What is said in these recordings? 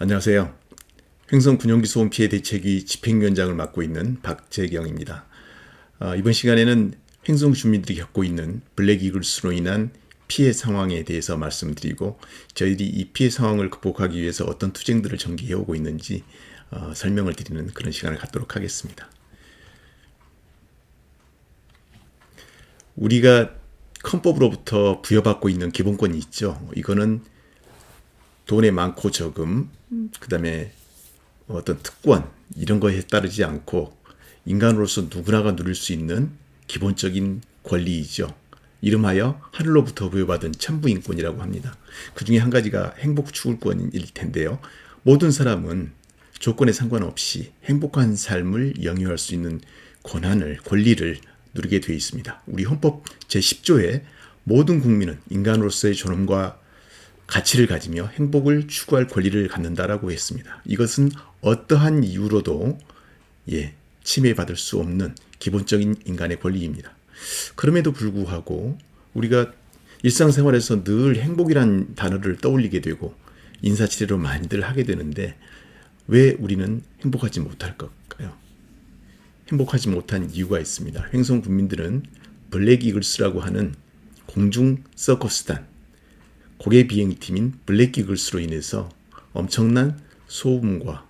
안녕하세요. 횡성군용기 소음 피해 대책위 집행위원장을 맡고 있는 박재경입니다. 이번 시간에는 횡성 주민들이 겪고 있는 블랙이글스로 인한 피해 상황에 대해서 말씀드리고 저희들이 이 피해 상황을 극복하기 위해서 어떤 투쟁들을 전개해오고 있는지 설명을 드리는 그런 시간을 갖도록 하겠습니다. 우리가 헌법으로부터 부여받고 있는 기본권이 있죠. 이거는 돈의 많고 적음, 그 다음에 어떤 특권 이런 거에 따르지 않고 인간으로서 누구나가 누릴 수 있는 기본적인 권리이죠. 이름하여 하늘로부터 부여받은 천부인권이라고 합니다. 그 중에 한 가지가 행복 추구권일 텐데요. 모든 사람은 조건에 상관없이 행복한 삶을 영위할 수 있는 권리를 누리게 되어 있습니다. 우리 헌법 제10조에 모든 국민은 인간으로서의 존엄과 가치를 가지며 행복을 추구할 권리를 갖는다라고 했습니다. 이것은 어떠한 이유로도 침해받을 수 없는 기본적인 인간의 권리입니다. 그럼에도 불구하고 우리가 일상생활에서 늘 행복이란 단어를 떠올리게 되고 인사치레로 많이들 하게 되는데 왜 우리는 행복하지 못할 걸까요? 행복하지 못한 이유가 있습니다. 횡성 국민들은 블랙이글스라고 하는 공중 서커스단, 고개 비행팀인 블랙이글스로 인해서 엄청난 소음과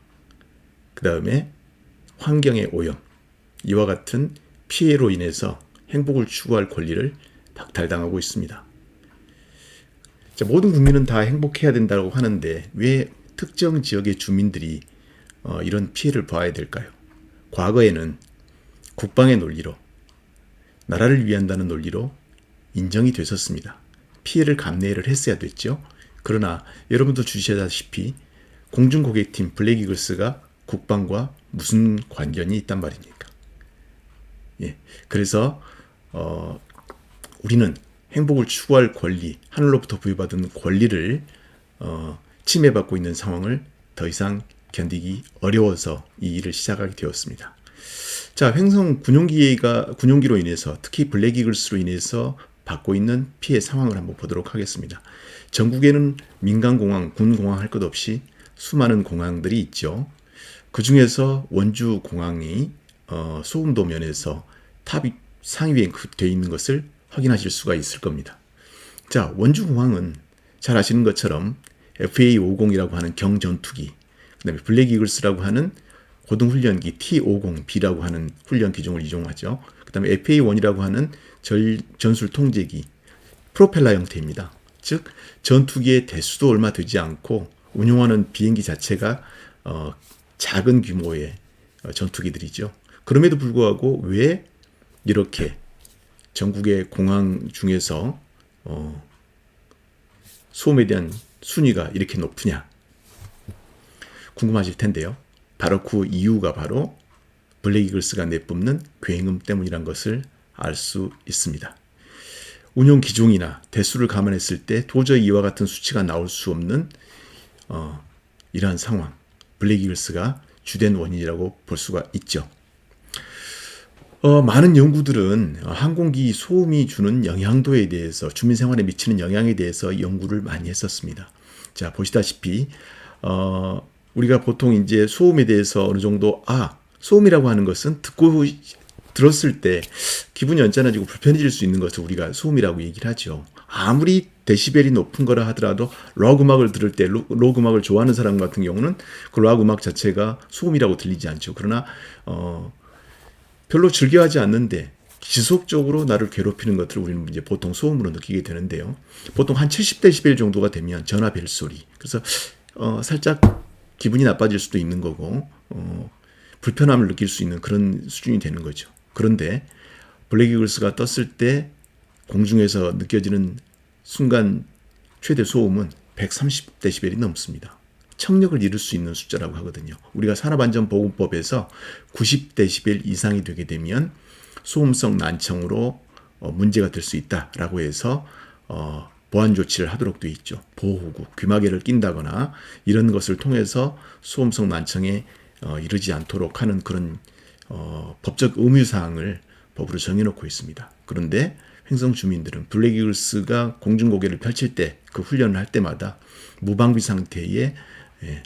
그 다음에 환경의 오염, 이와 같은 피해로 인해서 행복을 추구할 권리를 박탈당하고 있습니다. 모든 국민은 다 행복해야 된다고 하는데 왜 특정 지역의 주민들이 이런 피해를 봐야 될까요? 과거에는 국방의 논리로, 나라를 위한다는 논리로 인정이 됐었습니다. 피해를 감내를 했어야 됐죠. 그러나 여러분도 주시다시피 공중고객팀 블랙이글스가 국방과 무슨 관련이 있단 말입니까? 그래서 우리는 행복을 추구할 권리, 하늘로부터 부여받은 권리를 침해받고 있는 상황을 더 이상 견디기 어려워서 이 일을 시작하게 되었습니다. 자, 횡성 군용기로 인해서 특히 블랙이글스로 인해서 받고 있는 피해 상황을 한번 보도록 하겠습니다. 전국에는 민간공항, 군공항 할 것 없이 수많은 공항들이 있죠. 그 중에서 원주공항이 소음도 면에서 탑 상위에 되어 있는 것을 확인하실 수가 있을 겁니다. 자, 원주공항은 잘 아시는 것처럼 FA-50이라고 하는 경전투기, 그 다음에 블랙이글스라고 하는 고등훈련기 T-50B라고 하는 훈련 기종을 이용하죠. 그 다음에 FA-1이라고 하는 전술 통제기, 프로펠러 형태입니다. 즉 전투기의 대수도 얼마 되지 않고 운용하는 비행기 자체가 작은 규모의 전투기들이죠. 그럼에도 불구하고 왜 이렇게 전국의 공항 중에서 소음에 대한 순위가 이렇게 높으냐 궁금하실 텐데요. 바로 그 이유가 바로 블랙이글스가 내뿜는 굉음 때문이란 것을 알 수 있습니다. 운용 기종이나 대수를 감안했을 때 도저히 이와 같은 수치가 나올 수 없는 이러한 상황, 블랙이글스가 주된 원인이라고 볼 수가 있죠. 많은 연구들은 항공기 소음이 주는 영향도에 대해서, 주민 생활에 미치는 영향에 대해서 연구를 많이 했었습니다. 자, 보시다시피 우리가 보통 이제 소음에 대해서 어느 정도 소음이라고 하는 것은 들었을 때 기분이 언짢아지고 불편해질 수 있는 것을 우리가 소음이라고 얘기를 하죠. 아무리 데시벨이 높은 거라 하더라도 락 음악을 들을 때, 록 음악을 좋아하는 사람 같은 경우는 그 락 음악 자체가 소음이라고 들리지 않죠. 그러나 별로 즐겨하지 않는데 지속적으로 나를 괴롭히는 것들을 우리는 이제 보통 소음으로 느끼게 되는데요. 보통 한 70데시벨 정도가 되면 전화 벨소리, 그래서 살짝 기분이 나빠질 수도 있는 거고 불편함을 느낄 수 있는 그런 수준이 되는 거죠. 그런데 블랙이글스가 떴을 때 공중에서 느껴지는 순간 최대 소음은 130데시벨이 넘습니다. 청력을 이룰 수 있는 숫자라고 하거든요. 우리가 산업안전보건법에서 90데시벨 이상이 되게 되면 소음성 난청으로 문제가 될 수 있다라고 해서 보안 조치를 하도록 되어 있죠. 보호구, 귀마개를 낀다거나 이런 것을 통해서 소음성 난청에 이르지 않도록 하는 그런 법적 의무사항을 법으로 정해놓고 있습니다. 그런데 횡성 주민들은 블랙이글스가 공중고개를 펼칠 때 그 훈련을 할 때마다 무방비 상태의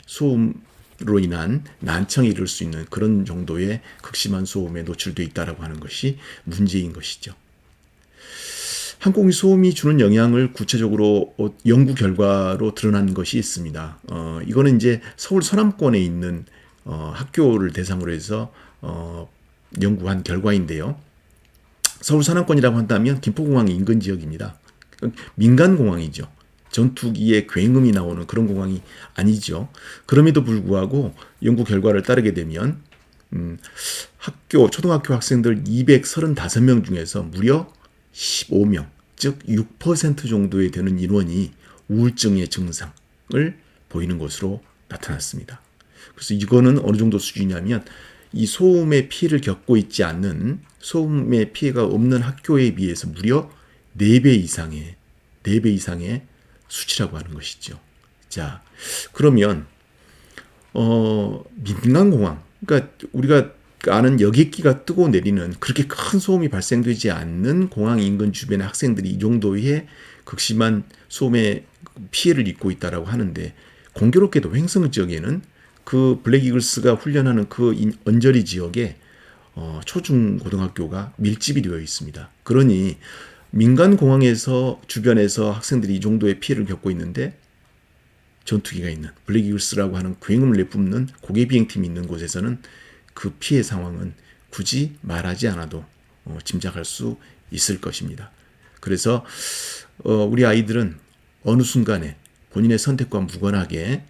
소음으로 인한 난청이 이를 수 있는 그런 정도의 극심한 소음에 노출되어 있다라고 하는 것이 문제인 것이죠. 항공기 소음이 주는 영향을 구체적으로 연구 결과로 드러난 것이 있습니다. 이거는 이제 서울 서남권에 있는 학교를 대상으로 해서 연구한 결과인데요. 서울 서남권이라고 한다면 김포공항이 인근 지역입니다. 민간 공항이죠. 전투기에 굉음이 나오는 그런 공항이 아니죠. 그럼에도 불구하고 연구 결과를 따르게 되면 초등학교 학생들 235명 중에서 무려 15명, 즉 6% 정도에 되는 인원이 우울증의 증상을 보이는 것으로 나타났습니다. 그래서 이거는 어느 정도 수준이냐면 이 소음의 피해를 겪고 있지 않는, 소음의 피해가 없는 학교에 비해서 무려 4배 이상의 수치라고 하는 것이죠. 자, 그러면 민간공항, 그러니까 우리가 아는 여객기가 뜨고 내리는 그렇게 큰 소음이 발생되지 않는 공항 인근 주변의 학생들이 이 정도의 극심한 소음의 피해를 입고 있다라고 하는데, 공교롭게도 횡성 지역에는 그 블랙 이글스가 훈련하는 그 언저리 지역에 초중 고등학교가 밀집이 되어 있습니다. 그러니 민간 공항에서 주변에서 학생들이 이 정도의 피해를 겪고 있는데, 전투기가 있는 블랙 이글스라고 하는 굉음을 내뿜는 고개 비행팀이 있는 곳에서는 그 피해 상황은 굳이 말하지 않아도 짐작할 수 있을 것입니다. 그래서 우리 아이들은 어느 순간에 본인의 선택과 무관하게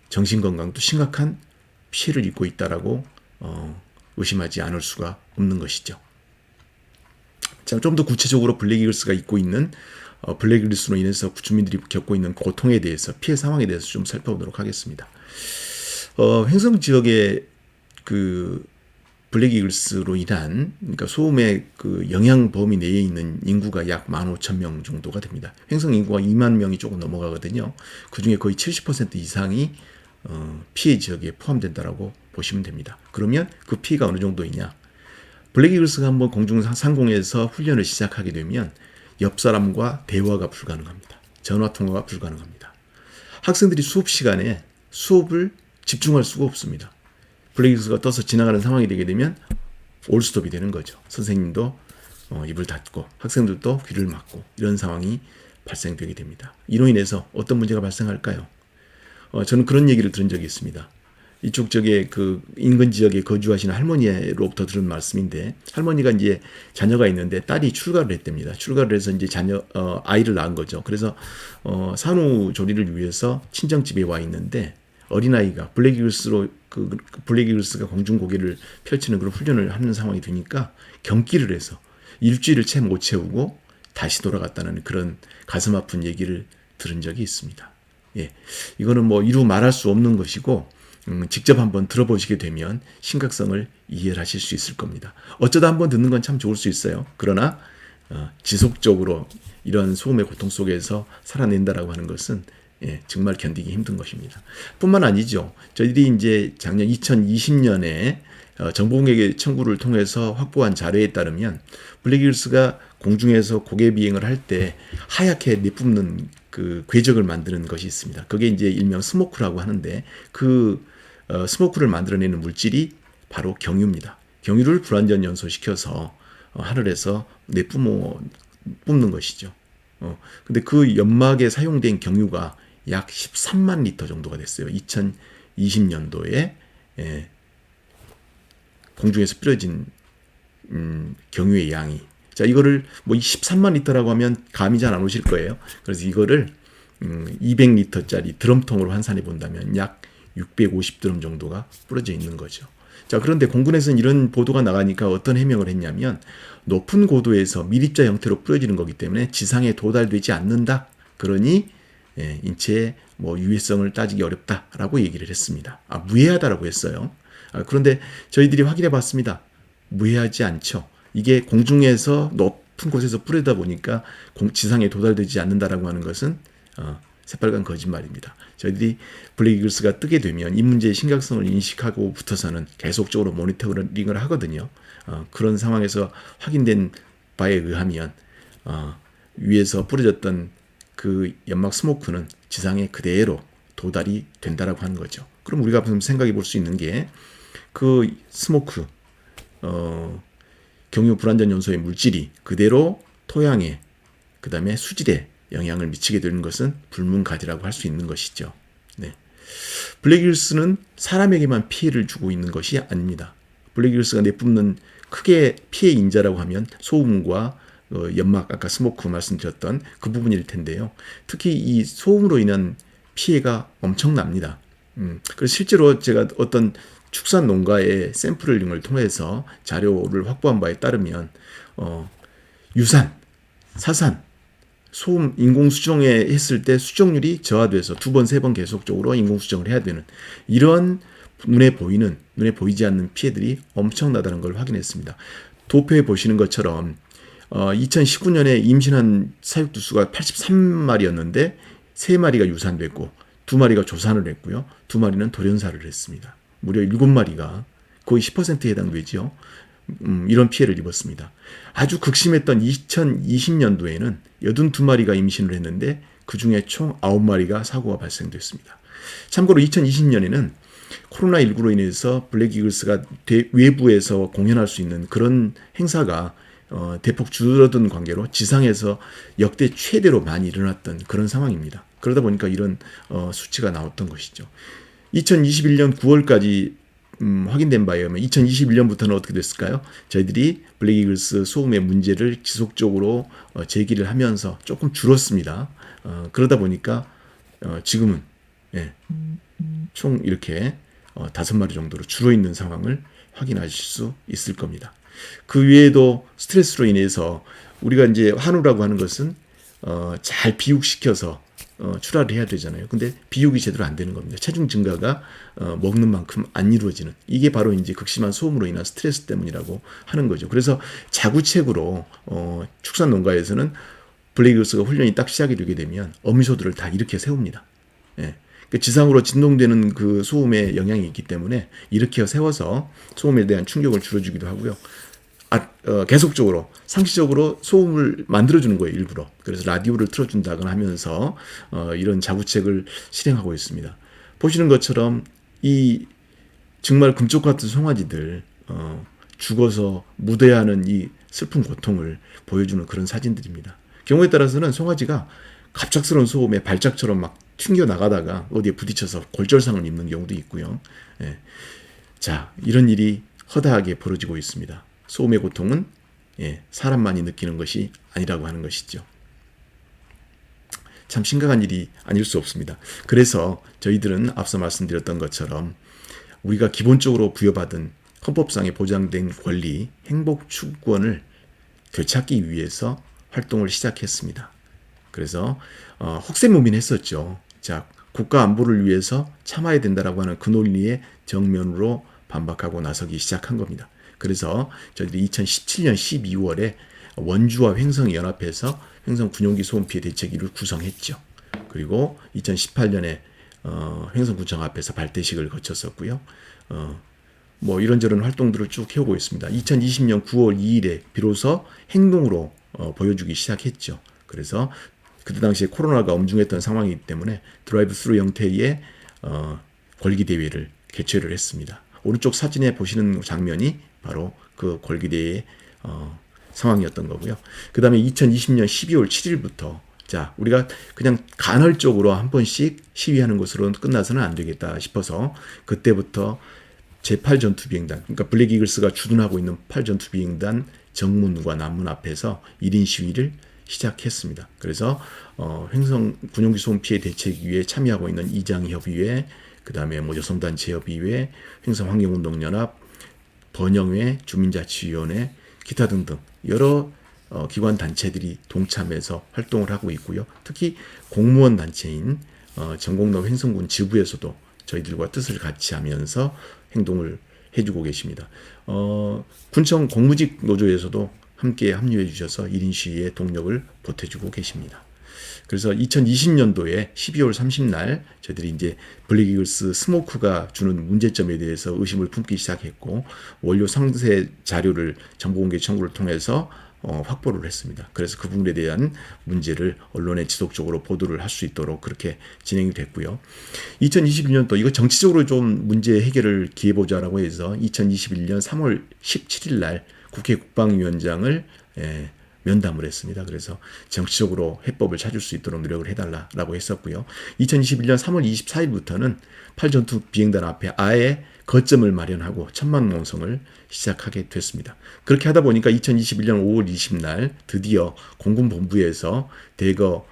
정신건강도 심각한 피해를 입고 있다라고 의심하지 않을 수가 없는 것이죠. 자, 좀 더 구체적으로 블랙 이글스가 입고 있는 블랙 이글스로 인해서 주민들이 겪고 있는 고통에 대해서, 피해 상황에 대해서 좀 살펴보도록 하겠습니다. 횡성 지역의 그 블랙 이글스로 인한, 그러니까 소음의 그 영향 범위 내에 있는 인구가 약 15,000명 정도가 됩니다. 횡성 인구가 2만 명이 조금 넘어가거든요. 그 중에 거의 70% 이상이 피해 지역에 포함된다라고 보시면 됩니다. 그러면 그 피해가 어느 정도이냐? 블랙 이글스가 한번 공중 상공에서 훈련을 시작하게 되면 옆 사람과 대화가 불가능합니다. 전화 통화가 불가능합니다. 학생들이 수업 시간에 수업을 집중할 수가 없습니다. 블랙 이글스가 떠서 지나가는 상황이 되게 되면 올스톱이 되는 거죠. 선생님도 입을 닫고 학생들도 귀를 막고 이런 상황이 발생되게 됩니다. 이로 인해서 어떤 문제가 발생할까요? 저는 그런 얘기를 들은 적이 있습니다. 이쪽 쪽에 그 인근 지역에 거주하시는 할머니로부터 들은 말씀인데, 할머니가 이제 자녀가 있는데 딸이 출가를 했답니다. 출가를 해서 이제 아이를 낳은 거죠. 그래서 산후조리를 위해서 친정집에 와 있는데, 어린아이가 블랙 이글스가 공중 고개를 펼치는 그런 훈련을 하는 상황이 되니까 경기를 해서 일주일을 채 못 채우고 다시 돌아갔다는 그런 가슴 아픈 얘기를 들은 적이 있습니다. 예, 이거는 뭐 이루 말할 수 없는 것이고, 직접 한번 들어보시게 되면 심각성을 이해를 하실 수 있을 겁니다. 어쩌다 한번 듣는 건 참 좋을 수 있어요. 그러나 지속적으로 이런 소음의 고통 속에서 살아낸다라고 하는 것은 정말 견디기 힘든 것입니다. 뿐만 아니죠. 저희들이 이제 작년 2020년에 정보공개 청구를 통해서 확보한 자료에 따르면 블랙 이글스가 공중에서 고개 비행을 할 때 하얗게 내뿜는 그 궤적을 만드는 것이 있습니다. 그게 이제 일명 스모크라고 하는데, 그 스모크를 만들어내는 물질이 바로 경유입니다. 경유를 불완전 연소시켜서 하늘에서 내뿜는 것이죠. 근데 그 연막에 사용된 경유가 약 13만 리터 정도가 됐어요. 2020년도에 공중에서 뿌려진 경유의 양이. 자, 이거를 뭐 13만 리터라고 하면 감이 잘 안 오실 거예요. 그래서 이거를 200리터짜리 드럼통으로 환산해 본다면 약 650드럼 정도가 뿌려져 있는 거죠. 자, 그런데 공군에서는 이런 보도가 나가니까 어떤 해명을 했냐면, 높은 고도에서 밀입자 형태로 뿌려지는 거기 때문에 지상에 도달되지 않는다. 그러니 인체의 뭐 유해성을 따지기 어렵다라고 얘기를 했습니다. 무해하다라고 했어요. 그런데 저희들이 확인해 봤습니다. 무해하지 않죠. 이게 공중에서 높은 곳에서 뿌리다 보니까 지상에 도달되지 않는다라고 하는 것은 새빨간 거짓말입니다. 저희들이 블랙 이글스가 뜨게 되면 이 문제의 심각성을 인식하고 붙어서는 계속적으로 모니터링을 하거든요. 그런 상황에서 확인된 바에 의하면 위에서 뿌려졌던 그 연막 스모크는 지상에 그대로 도달이 된다라고 하는 거죠. 그럼 우리가 좀 생각해 볼 수 있는 게 그 스모크, 경유 불완전 연소의 물질이 그대로 토양에 그 다음에 수질에 영향을 미치게 되는 것은 불문가지라고 할 수 있는 것이죠. 네. 블랙이글스는 사람에게만 피해를 주고 있는 것이 아닙니다. 블랙이글스가 내뿜는 크게 피해 인자라고 하면 소음과 연막, 아까 스모크 말씀드렸던 그 부분일 텐데요. 특히 이 소음으로 인한 피해가 엄청납니다. 그래서 실제로 제가 어떤 축산 농가의 샘플링을 통해서 자료를 확보한 바에 따르면 유산, 사산, 소음 인공수정에 했을 때 수정률이 저하돼서 2번, 3번 계속적으로 인공수정을 해야 되는 이런 눈에 보이지 않는 피해들이 엄청나다는 걸 확인했습니다. 도표에 보시는 것처럼 2019년에 임신한 사육두 수가 83마리였는데 3마리가 유산됐고 2마리가 조산을 했고요. 2마리는 돌연사를 했습니다. 무려 7마리가 거의 10%에 해당되죠. 이런 피해를 입었습니다. 아주 극심했던 2020년도에는 82마리가 임신을 했는데 그중에 총 9마리가 사고가 발생됐습니다. 참고로 2020년에는 코로나19로 인해서 블랙이글스가 외부에서 공연할 수 있는 그런 행사가 대폭 줄어든 관계로 지상에서 역대 최대로 많이 일어났던 그런 상황입니다. 그러다 보니까 이런 수치가 나왔던 것이죠. 2021년 9월까지 확인된 바에 의하면 2021년부터는 어떻게 됐을까요? 저희들이 블랙이글스 소음의 문제를 지속적으로 제기를 하면서 조금 줄었습니다. 그러다 보니까 지금은 총 이렇게 5마리 정도로 줄어있는 상황을 확인하실 수 있을 겁니다. 그 외에도 스트레스로 인해서 우리가 이제 한우라고 하는 것은 잘 비육시켜서 출하를 해야 되잖아요. 근데 비육이 제대로 안 되는 겁니다. 체중 증가가 먹는 만큼 안 이루어지는, 이게 바로 이제 극심한 소음으로 인한 스트레스 때문이라고 하는 거죠. 그래서 자구책으로 축산 농가에서는 블랙이글스가 훈련이 딱 시작이 되게 되면 어미소들을 다 이렇게 세웁니다. 예. 그 지상으로 진동되는 그 소음의 영향이 있기 때문에 이렇게 세워서 소음에 대한 충격을 줄여주기도 하고요. 계속적으로 상시적으로 소음을 만들어주는 거예요, 일부러. 그래서 라디오를 틀어준다거나 하면서 이런 자구책을 실행하고 있습니다. 보시는 것처럼 이 정말 금쪽 같은 송아지들 죽어서 묻어야 하는 이 슬픈 고통을 보여주는 그런 사진들입니다. 경우에 따라서는 송아지가 갑작스러운 소음에 발작처럼 막 튕겨 나가다가 어디에 부딪혀서 골절상을 입는 경우도 있고요. 예. 자, 이런 일이 허다하게 벌어지고 있습니다. 소음의 고통은 사람만이 느끼는 것이 아니라고 하는 것이죠. 참 심각한 일이 아닐 수 없습니다. 그래서 저희들은 앞서 말씀드렸던 것처럼 우리가 기본적으로 부여받은 헌법상에 보장된 권리, 행복 추구권을 되찾기 위해서 활동을 시작했습니다. 그래서 혹세무민했었죠. 자, 국가 안보를 위해서 참아야 된다라고 하는 그 논리에 정면으로 반박하고 나서기 시작한 겁니다. 그래서 저희들이 2017년 12월에 원주와 횡성이 연합해서 횡성 군용기 소음 피해 대책위를 구성했죠. 그리고 2018년에 횡성구청 앞에서 발대식을 거쳤었고요. 뭐 이런저런 활동들을 쭉 해오고 있습니다. 2020년 9월 2일에 비로소 행동으로 보여주기 시작했죠. 그래서 그때 당시에 코로나가 엄중했던 상황이기 때문에 드라이브 스루 형태의 걸기대회를 개최를 했습니다. 오른쪽 사진에 보시는 장면이 바로 그 걸기대회의 상황이었던 거고요. 그 다음에 2020년 12월 7일부터 자, 우리가 그냥 간헐적으로 한 번씩 시위하는 것으로는 끝나서는 안 되겠다 싶어서 그때부터 제8전투비행단, 그러니까 블랙이글스가 주둔하고 있는 8전투비행단 정문과 남문 앞에서 1인 시위를 시작했습니다. 그래서 횡성 군용기 소음 피해 대책위에 참여하고 있는 이장협의회, 그 다음에 뭐 여성단체협의회, 횡성환경운동연합, 번영회, 주민자치위원회, 기타 등등 여러 기관 단체들이 동참해서 활동을 하고 있고요. 특히 공무원 단체인 전곡로 횡성군 지부에서도 저희들과 뜻을 같이 하면서 행동을 해주고 계십니다. 군청 공무직 노조에서도 함께 합류해 주셔서 1인 시위에 동력을 보태주고 계십니다. 그래서 2020년도에 12월 30날 저희들이 이제 블랙이글스 스모크가 주는 문제점에 대해서 의심을 품기 시작했고 원료 상세 자료를 정보공개 청구를 통해서 확보를 했습니다. 그래서 그 부분에 대한 문제를 언론에 지속적으로 보도를 할 수 있도록 그렇게 진행이 됐고요. 2021년도 이거 정치적으로 좀 문제 해결을 기해보자라고 해서 2021년 3월 17일 날 국회 국방위원장을 면담을 했습니다. 그래서 정치적으로 해법을 찾을 수 있도록 노력을 해달라고 했었고요. 2021년 3월 24일부터는 8전투 비행단 앞에 아예 거점을 마련하고 천막 농성을 시작하게 됐습니다. 그렇게 하다 보니까 2021년 5월 20날 드디어 공군본부에서 대거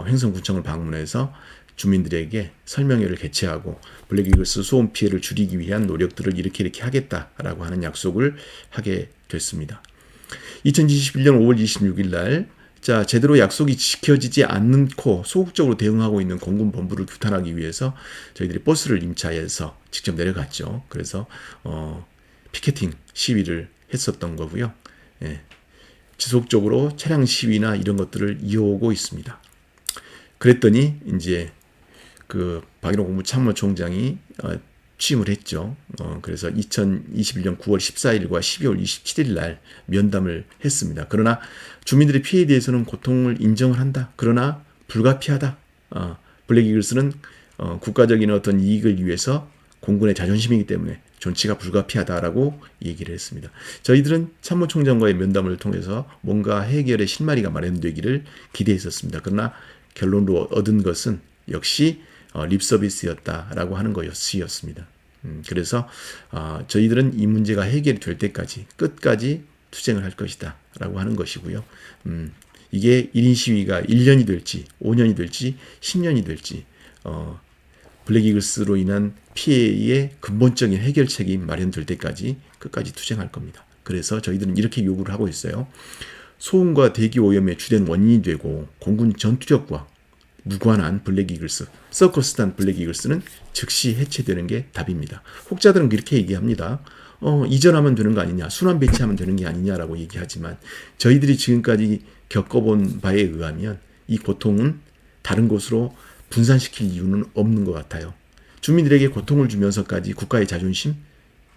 횡성구청을 방문해서 주민들에게 설명회를 개최하고 블랙이글스 소음 피해를 줄이기 위한 노력들을 이렇게 하겠다라고 하는 약속을 하게 됐습니다. 2021년 5월 26일 날 제대로 약속이 지켜지지 않고 소극적으로 대응하고 있는 공군본부를 규탄하기 위해서 저희들이 버스를 임차해서 직접 내려갔죠. 그래서 피켓팅 시위를 했었던 거고요. 지속적으로 차량 시위나 이런 것들을 이어오고 있습니다. 그랬더니 이제 그 박인호 국무참모총장이 취임을 했죠. 그래서 2021년 9월 14일과 12월 27일 날 면담을 했습니다. 그러나 주민들의 피해에 대해서는 고통을 인정을 한다. 그러나 불가피하다. 블랙이글스는 국가적인 어떤 이익을 위해서 공군의 자존심이기 때문에 존치가 불가피하다라고 얘기를 했습니다. 저희들은 참모총장과의 면담을 통해서 뭔가 해결의 실마리가 마련되기를 기대했었습니다. 그러나 결론으로 얻은 것은 역시 립서비스였다라고 하는 것이었습니다. 그래서 저희들은 이 문제가 해결이 될 때까지 끝까지 투쟁을 할 것이다 라고 하는 것이고요. 이게 1인 시위가 1년이 될지 5년이 될지 10년이 될지 블랙이글스로 인한 피해의 근본적인 해결책이 마련될 때까지 끝까지 투쟁할 겁니다. 그래서 저희들은 이렇게 요구를 하고 있어요. 소음과 대기 오염의 주된 원인이 되고 공군 전투력과 무관한 블랙이글스, 서커스단 블랙이글스는 즉시 해체되는 게 답입니다. 혹자들은 그렇게 얘기합니다. 이전하면 되는 거 아니냐, 순환 배치하면 되는 게 아니냐라고 얘기하지만 저희들이 지금까지 겪어본 바에 의하면 이 고통은 다른 곳으로 분산시킬 이유는 없는 것 같아요. 주민들에게 고통을 주면서까지 국가의 자존심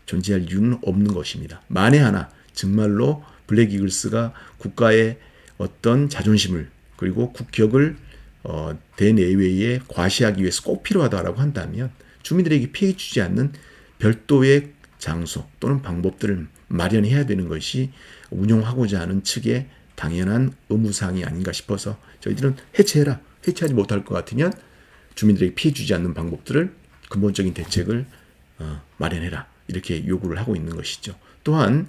존재할 이유는 없는 것입니다. 만에 하나 정말로 블랙이글스가 국가의 어떤 자존심을 그리고 국격을 대내외에 과시하기 위해서 꼭 필요하다라고 한다면 주민들에게 피해 주지 않는 별도의 장소 또는 방법들을 마련해야 되는 것이 운용하고자 하는 측의 당연한 의무사항이 아닌가 싶어서 저희들은 해체해라. 해체하지 못할 것 같으면 주민들에게 피해 주지 않는 방법들을 근본적인 대책을 마련해라. 이렇게 요구를 하고 있는 것이죠. 또한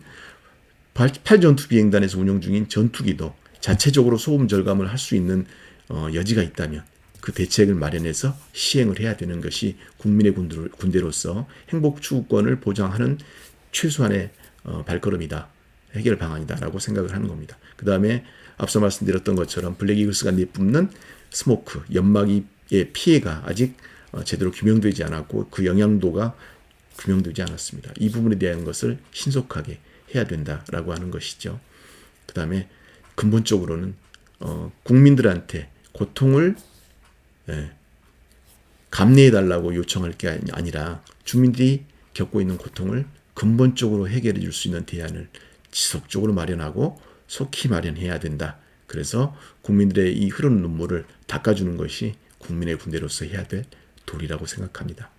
8전투 비행단에서 운용 중인 전투기도 자체적으로 소음 절감을 할 수 있는 여지가 있다면 그 대책을 마련해서 시행을 해야 되는 것이 국민의 군대로서 행복 추구권을 보장하는 최소한의 발걸음이다. 해결 방안이다라고 생각을 하는 겁니다. 그 다음에 앞서 말씀드렸던 것처럼 블랙이글스가 내뿜는 스모크, 연막의 피해가 아직 제대로 규명되지 않았고 그 영향도가 규명되지 않았습니다. 이 부분에 대한 것을 신속하게 해야 된다라고 하는 것이죠. 그 다음에 근본적으로는 국민들한테 고통을 감내해달라고 요청할 게 아니라 주민들이 겪고 있는 고통을 근본적으로 해결해 줄 수 있는 대안을 지속적으로 마련하고 속히 마련해야 된다. 그래서 국민들의 이 흐르는 눈물을 닦아주는 것이 국민의 군대로서 해야 될 도리라고 생각합니다.